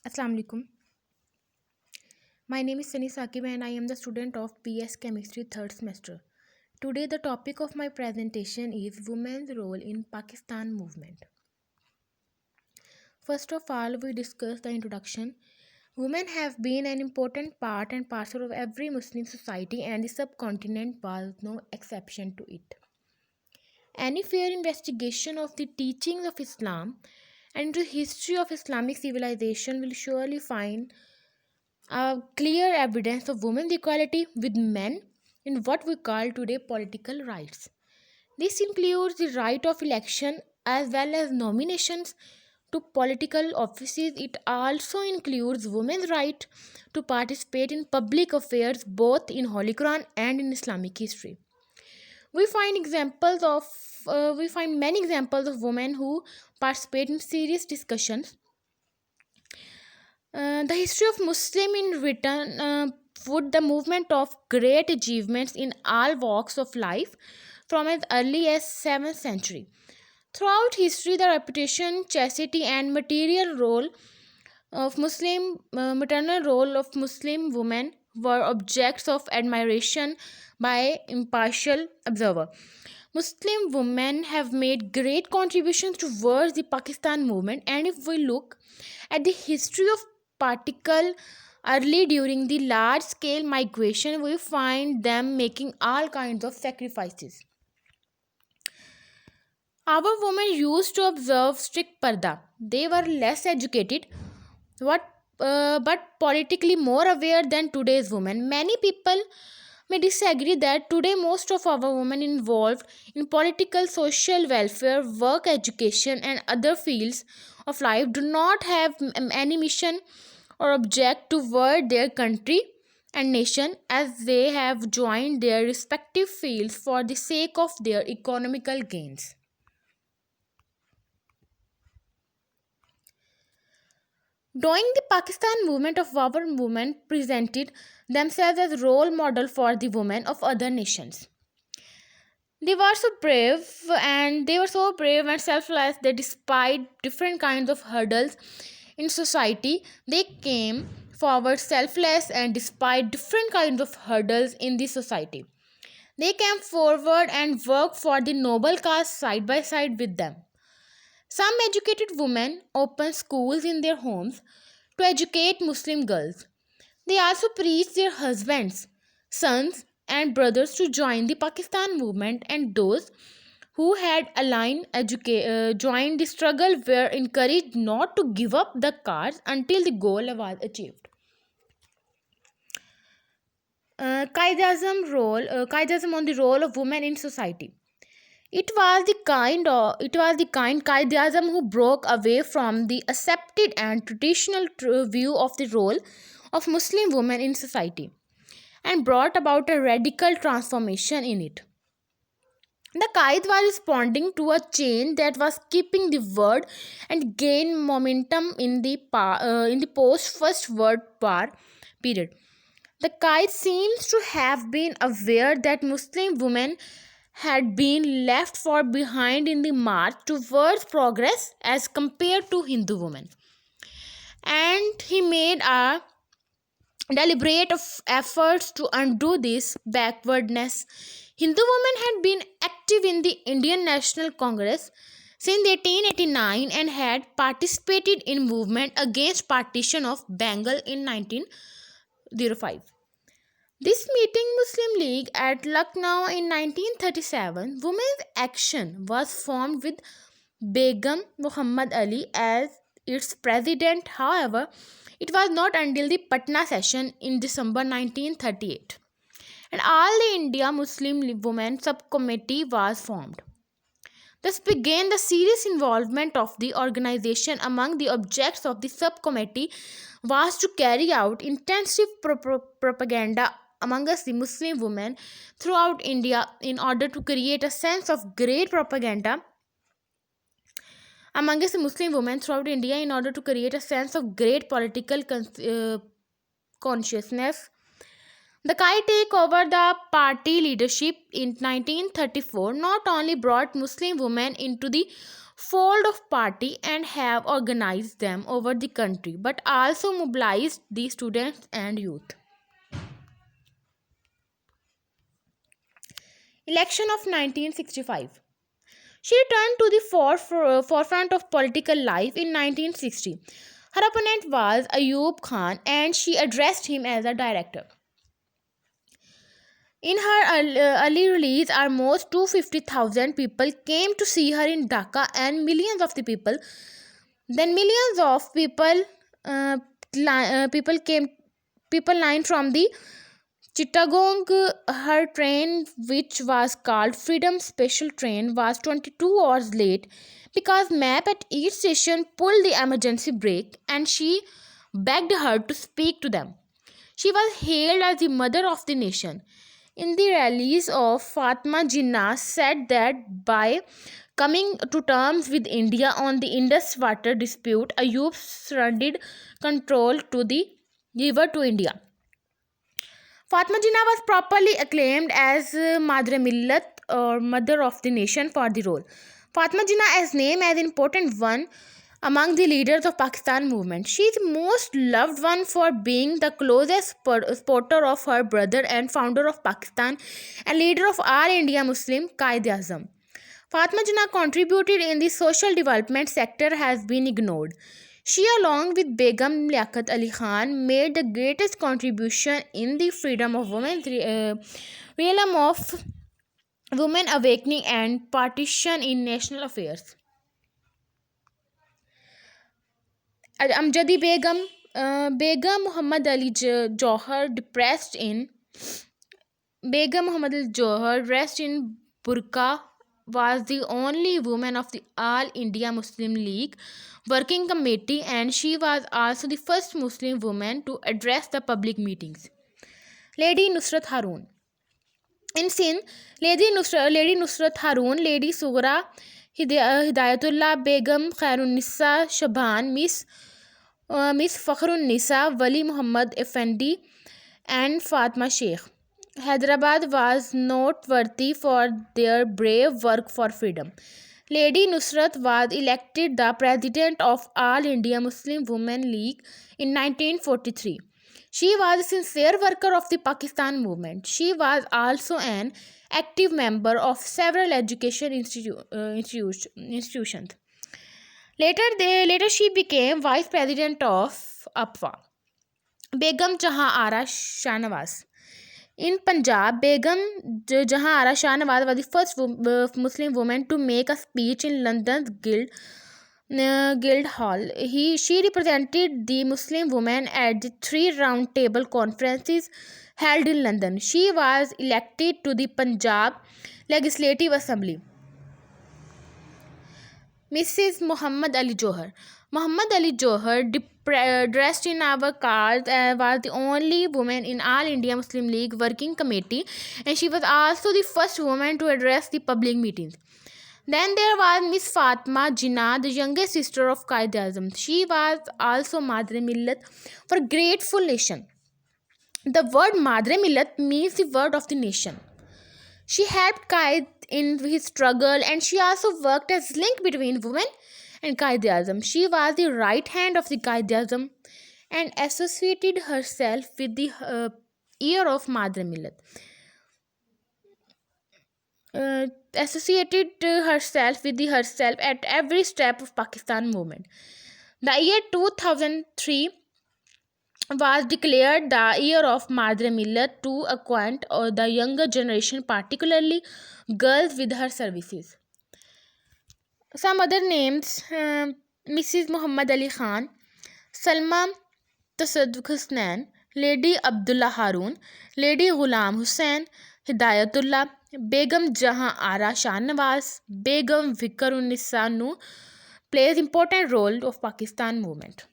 Assalamu alaikum. My name is Sunny Sakib and I am the student of BS Chemistry 3rd semester. Today the topic of my presentation is women's role in Pakistan movement. First of all, we discuss the introduction. Women have been an important part and parcel of every Muslim society and the subcontinent was no exception to it. Any fair investigation of the teachings of Islam and the history of Islamic civilization will surely find clear evidence of women's equality with men in what we call today political rights. This includes the right of election as well as nominations to political offices. It also includes women's right to participate in public affairs both in Holy Quran and in Islamic history. We find many examples of women who participate in serious discussions. The history of Muslim in return would the movement of great achievements in all walks of life from as early as 7th century. Throughout history, the reputation, chastity, and maternal role of Muslim women were objects of admiration by impartial observer. Muslim women have made great contributions towards the Pakistan movement, and if we look at the history of particle early during the large scale migration, we find them making all kinds of sacrifices. Our women used to observe strict parda. They were less educated, what, but politically more aware than today's women. Many people may disagree that today most of our women involved in political, social welfare, work, education, and other fields of life do not have any mission or object toward their country and nation, as they have joined their respective fields for the sake of their economical gains. During the Pakistan movement of our women presented themselves as role model for the women of other nations. They were so brave and selfless that despite different kinds of hurdles in society, they came forward selfless and despite different kinds of hurdles in the society. They came forward and worked for the noble cause side by side with them. Some educated women opened schools in their homes to educate Muslim girls. They also preached their husbands, sons, and brothers to join the Pakistan movement, and those who had joined the struggle were encouraged not to give up the cause until the goal was achieved. Qaid-e-Azam on the role of women in society. It was the kind Qaid-e-Azam who broke away from the accepted and traditional view of the role of Muslim women in society and brought about a radical transformation in it. The Qaid was responding to a change that was keeping the word and gain momentum in the post First World War period. The Qaid seems to have been aware that Muslim women had been left far behind in the march towards progress as compared to Hindu women, and he made a deliberate efforts to undo this backwardness. Hindu women had been active in the Indian National Congress since 1889 and had participated in movement against partition of Bengal in 1905. This meeting Muslim League at Lucknow in 1937, Women's Action was formed with Begum Muhammad Ali as its president. However, it was not until the Patna session in December 1938 and All the India Muslim Women Subcommittee was formed. Thus began the serious involvement of the organization. Among the objects of the subcommittee was to carry out intensive propaganda amongst the Muslim women throughout India in order to create a sense of great propaganda amongst the Muslim women throughout India in order to create a sense of great political consciousness. The Kai take over the party leadership in 1934 not only brought Muslim women into the fold of party and have organized them over the country, but also mobilized the students and youth. Election of 1965. She returned to the forefront of political life in 1960. Her opponent was Ayub Khan and she addressed him as a director. In her early release, almost 250,000 people came to see her in Dhaka, and millions of people lined from the Chittagong. Her train, which was called Freedom Special Train, was 22 hours late because map at each station pulled the emergency brake, and she begged her to speak to them. She was hailed as the mother of the nation. In the rallies of Fatma Jinnah said that by coming to terms with India on the Indus water dispute, Ayub surrendered control to the river to India. Fatma Jinnah was properly acclaimed as Madre Millat or Mother of the Nation for the role. Fatma Jinnah is named as an important one among the leaders of Pakistan movement. She is most loved one for being the closest supporter of her brother and founder of Pakistan and leader of All India Muslim Quaid-e-Azam. Fatma Jinnah contributed in the social development sector has been ignored. She, along with Begum Liaquat Ali Khan, made the greatest contribution in the freedom of women's realm of women awakening and partition in national affairs. Amjadi Begum, Begum Muhammad Ali Johar, Begum Muhammad Ali Johar, dressed in burqa, was the only woman of the All India Muslim League Working Committee, and she was also the first Muslim woman to address the public meetings. Lady Nusrat Harun. In Sindh, Lady Nusrat Harun, Lady Sughra Hidayatullah Begum, Khairun-Nisa Shaban, Miss Fakhrun-Nisa, Wali Muhammad Effendi, and Fatma Sheikh. Hyderabad was noteworthy for their brave work for freedom. Lady Nusrat was elected the president of All India Muslim Women League in 1943. She was a sincere worker of the Pakistan movement. She was also an active member of several education institutions. Later she became vice president of APWA. Begum Jahan Ara Shahnawaz. In Punjab, Begum Jahan Ara Shahnawaz was the first Muslim woman to make a speech in London's Guildhall. She represented the Muslim women at the 3 round table conferences held in London. She was elected to the Punjab Legislative Assembly. Mrs. Muhammad Ali Johar. Muhammad Ali Johar, dressed in our cars, was the only woman in All India Muslim League Working Committee, and she was also the first woman to address the public meetings. Then there was Miss Fatma Jinnah, the youngest sister of Quaid-e-Azam. She was also Madre Millat for grateful nation. The word Madre Millat means the word of the nation. She helped Quaid in his struggle, and she also worked as link between women and Quaid-e-Azam. She was the right hand of the Quaid-e-Azam and associated herself with the ear of Madre Millat. Herself at every step of Pakistan movement. The year 2003 was declared the year of Madre Millat to acquaint the younger generation, particularly girls, with her services. Some other names: Mrs. Muhammad Ali Khan, Salma Tasadduq Hussain, Lady Abdullah Harun, Lady Ghulam Hussain, Hidayatullah, Begum Jahan Ara Shahnawaz, Begum Fikrunnisa Nu plays important role of Pakistan movement.